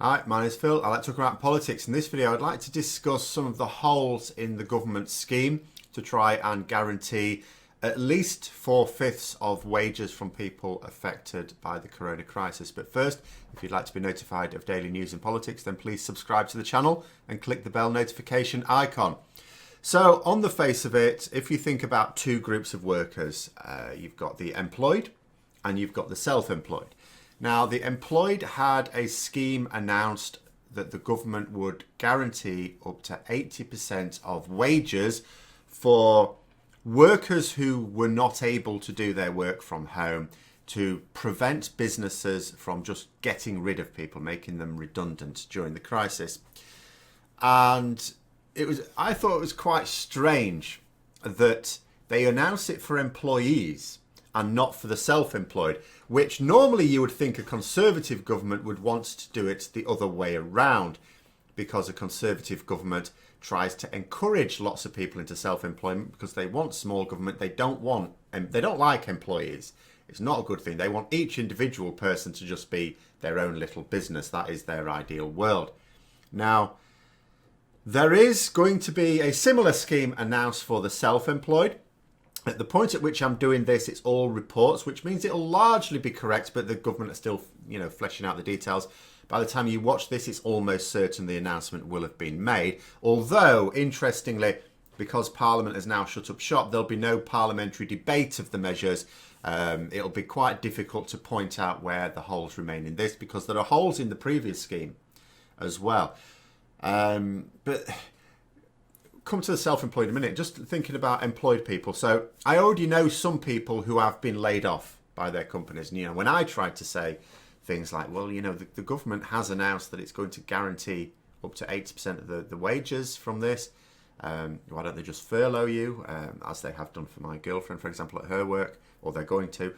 Hi, my name is Phil. I like to talk about politics. In this video, I'd like to discuss some of the holes in the government scheme to try and guarantee at least 4/5 of wages from people affected by the corona crisis. But first, if you'd like to be notified of daily news in politics, then please subscribe to the channel and click the bell notification icon. So on the face of it, if you think about two groups of workers, you've got the employed and you've got the self-employed. Now, the employed had a scheme announced that the government would guarantee up to 80% of wages for workers who were not able to do their work from home, to prevent businesses from just getting rid of people, making them redundant during the crisis. And I thought it was quite strange that they announced it for employees and not for the self-employed, which normally you would think a Conservative government would want to do it the other way around, because a Conservative government tries to encourage lots of people into self-employment because they want small government. They don't like employees. It's not a good thing. They want each individual person to just be their own little business. That is their ideal world. Now, there is going to be a similar scheme announced for the self-employed. At the point at which I'm doing this, it's all reports, which means it'll largely be correct, but the government are still, fleshing out the details. By the time you watch this, it's almost certain the announcement will have been made. Although, interestingly, because Parliament has now shut up shop, there'll be no parliamentary debate of the measures. It'll be quite difficult to point out where the holes remain in this, because there are holes in the previous scheme as well. But come to the self-employed in a minute, just thinking about employed people. So I already know some people who have been laid off by their companies. And, when I tried to say things like, well, the government has announced that it's going to guarantee up to 80% of the wages from this. Why don't they just furlough you, as they have done for my girlfriend, for example, at her work, or they're going to.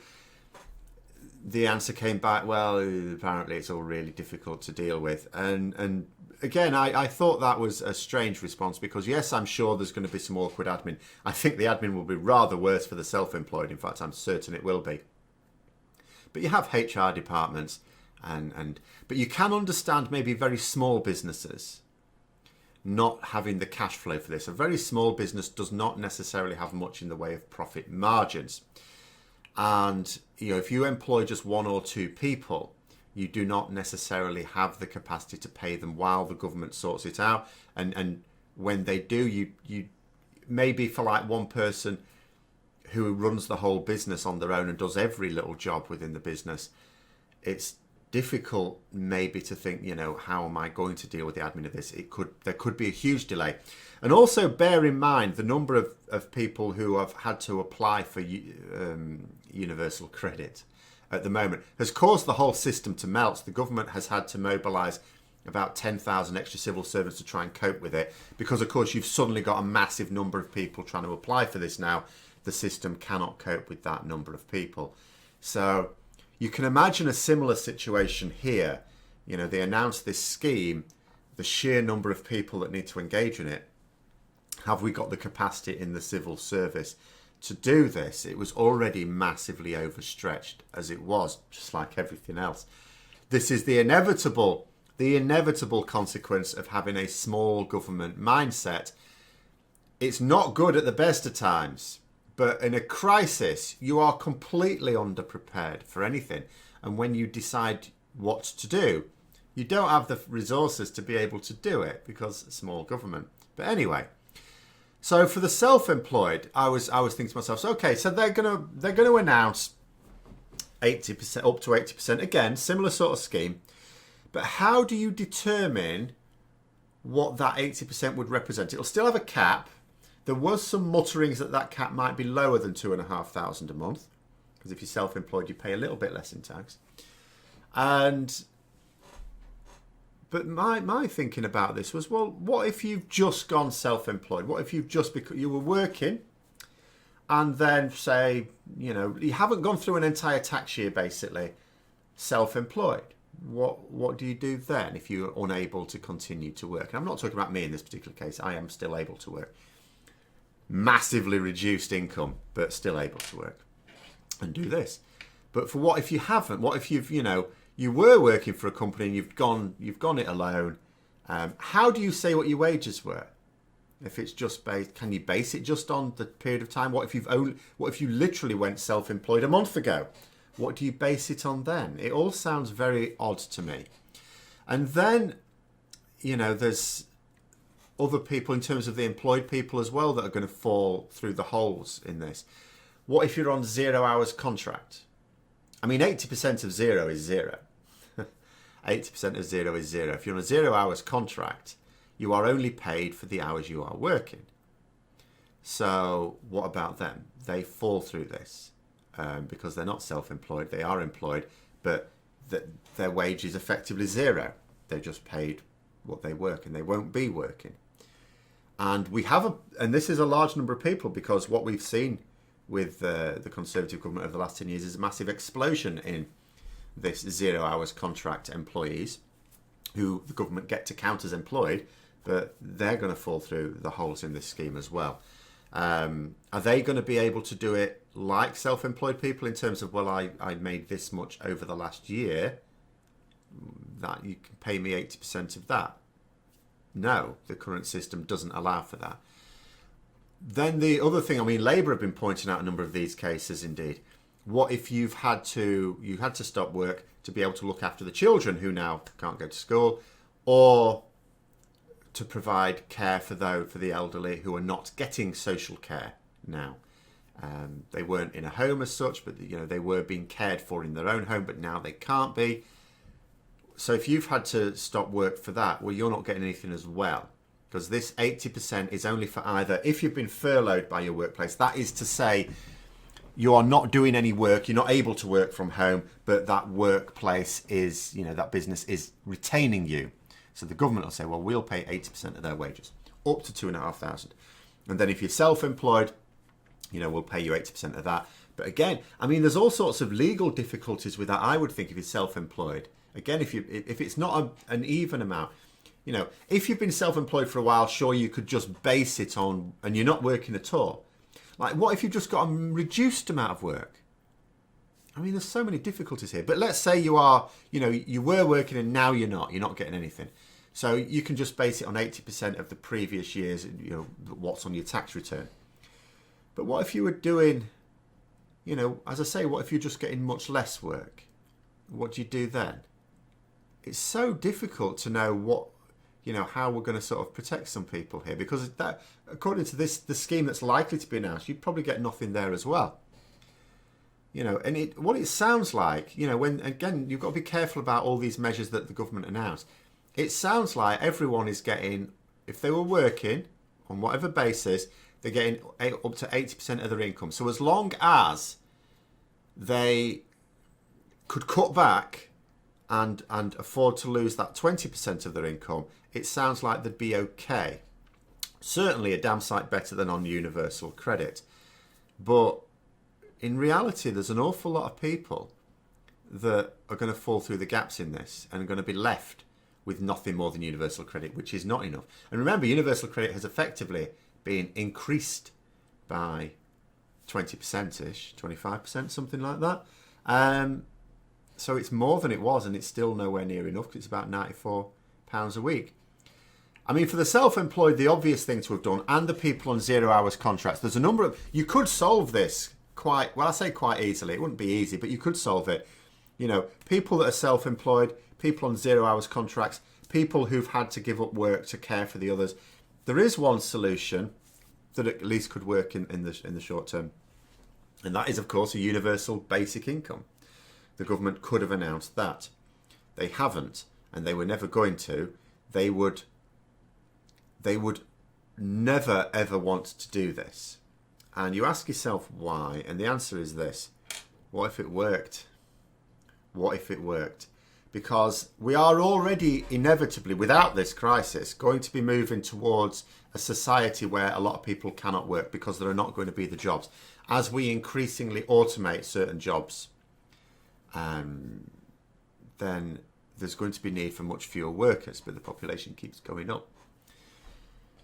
The answer came back, well, apparently it's all really difficult to deal with. And again, I thought that was a strange response, because yes, I'm sure there's going to be some awkward admin. I think the admin will be rather worse for the self-employed. In fact, I'm certain it will be. But you have HR departments, but you can understand maybe very small businesses not having the cash flow for this. A very small business does not necessarily have much in the way of profit margins. And if you employ just one or two people, you do not necessarily have the capacity to pay them while the government sorts it out. And when they do, you maybe for like one person who runs the whole business on their own and does every little job within the business, it's difficult maybe to think, how am I going to deal with the admin of this? There could be a huge delay. And also bear in mind the number of people who have had to apply for universal credit at the moment has caused the whole system to melt. The government has had to mobilise about 10,000 extra civil servants to try and cope with it, because of course you've suddenly got a massive number of people trying to apply for this now. The system cannot cope with that number of people. So you can imagine a similar situation here. They announced this scheme, the sheer number of people that need to engage in it. Have we got the capacity in the civil service to do this? It was already massively overstretched as it was, just like everything else. This is the inevitable consequence of having a small government mindset. It's not good at the best of times, but in a crisis, you are completely underprepared for anything. And when you decide what to do, you don't have the resources to be able to do it, because small government. But anyway, so for the self-employed, I was thinking to myself, so okay, so they're gonna announce 80%, up to 80%. Again, similar sort of scheme. But how do you determine what that 80% would represent? It'll still have a cap. There was some mutterings that cap might be lower than $2,500 a month, because if you're self-employed, you pay a little bit less in tax. But my thinking about this was, well, what if you've just gone self-employed? What if you were working, and then say, you haven't gone through an entire tax year, basically, self-employed? What do you do then if you're unable to continue to work? And I'm not talking about me in this particular case. I am still able to work. Massively reduced income, but still able to work and do this. But for what if you haven't? What if you were working for a company and you've gone it alone, how do you say what your wages were? If it's just based, can you base it just on the period of time? What if you literally went self-employed a month ago? What do you base it on then? It all sounds very odd to me. And then, there's other people in terms of the employed people as well that are going to fall through the holes in this. What if you're on 0 hours contract? I mean, 80% of zero is zero. 80% of zero is zero. If you're on a 0 hours contract, you are only paid for the hours you are working. So what about them? They fall through this because they're not self-employed. They are employed, but their wage is effectively zero. They're just paid what they work, and they won't be working. And and this is a large number of people, because what we've seen with the Conservative government over the last 10 years is a massive explosion in this 0 hours contract employees who the government get to count as employed, but they're going to fall through the holes in this scheme as well. Are they going to be able to do it like self-employed people in terms of, well, I made this much over the last year, that you can pay me 80% of that? No, the current system doesn't allow for that. Then the other thing, Labour have been pointing out a number of these cases indeed. What if you had to stop work to be able to look after the children who now can't go to school, or to provide care for the elderly who are not getting social care now? They weren't in a home as such, but they were being cared for in their own home, but now they can't be. So if you've had to stop work for that, well, you're not getting anything as well, because this 80% is only for either if you've been furloughed by your workplace, that is to say you are not doing any work, you're not able to work from home, but that workplace is, that business is retaining you. So the government will say, well, we'll pay 80% of their wages, up to $2,500. And then if you're self-employed, we'll pay you 80% of that. But again, there's all sorts of legal difficulties with that, I would think, if you're self-employed. Again, if it's not an even amount, if you've been self-employed for a while, sure, you could just base it on, and you're not working at all. Like, what if you've just got a reduced amount of work? There's so many difficulties here. But let's say you are, you were working and now you're not getting anything. So you can just base it on 80% of the previous year's, what's on your tax return. But what if you were doing, as I say, what if you're just getting much less work? What do you do then? It's so difficult to know what, how we're going to sort of protect some people here, because that, according to the scheme that's likely to be announced, you'd probably get nothing there as well. And what it sounds like, when, again, you've got to be careful about all these measures that the government announced. It sounds like everyone is getting, if they were working on whatever basis, they're getting up to 80% of their income. So as long as they could cut back and afford to lose that 20% of their income, it sounds like they'd be okay. Certainly a damn sight better than on universal credit. But in reality, there's an awful lot of people that are going to fall through the gaps in this and are going to be left with nothing more than universal credit, which is not enough. And remember, universal credit has effectively been increased by 20%-ish, 25%, something like that. So it's more than it was, and it's still nowhere near enough, because it's about £94 a week. For the self-employed, the obvious thing to have done, and the people on 0 hours contracts, there's a number of, you could solve this quite easily. It wouldn't be easy, but you could solve it. People that are self-employed, people on 0 hours contracts, people who've had to give up work to care for the others. There is one solution that at least could work in the short term, and that is, of course, a universal basic income. The government could have announced that. They haven't, and they were never going to. They would never, ever want to do this. And you ask yourself why, and the answer is this. What if it worked? What if it worked? Because we are already inevitably, without this crisis, going to be moving towards a society where a lot of people cannot work because there are not going to be the jobs. As we increasingly automate certain jobs, then there's going to be need for much fewer workers, but the population keeps going up.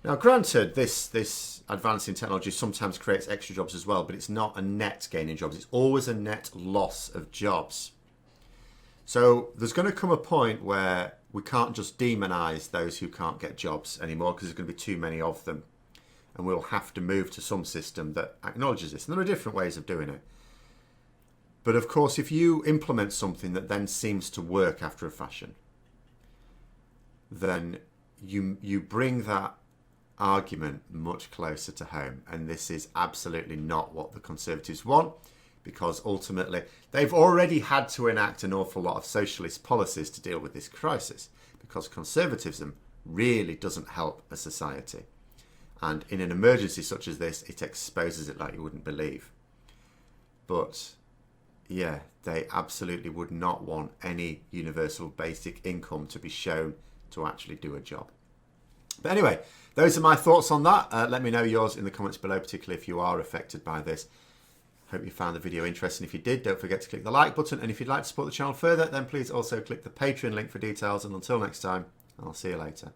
Now, granted, this advance in technology sometimes creates extra jobs as well, but it's not a net gain in jobs. It's always a net loss of jobs. So there's going to come a point where we can't just demonise those who can't get jobs anymore, because there's going to be too many of them. And we'll have to move to some system that acknowledges this. And there are different ways of doing it. But of course, if you implement something that then seems to work after a fashion, then you bring that argument much closer to home. And this is absolutely not what the Conservatives want, because ultimately they've already had to enact an awful lot of socialist policies to deal with this crisis, because conservatism really doesn't help a society. And in an emergency such as this, it exposes it like you wouldn't believe. But yeah, they absolutely would not want any universal basic income to be shown to actually do a job. But anyway, those are my thoughts on that. Let me know yours in the comments below, particularly if you are affected by this. Hope you found the video interesting. If you did, don't forget to click the like button. And if you'd like to support the channel further, then please also click the Patreon link for details. And until next time, I'll see you later.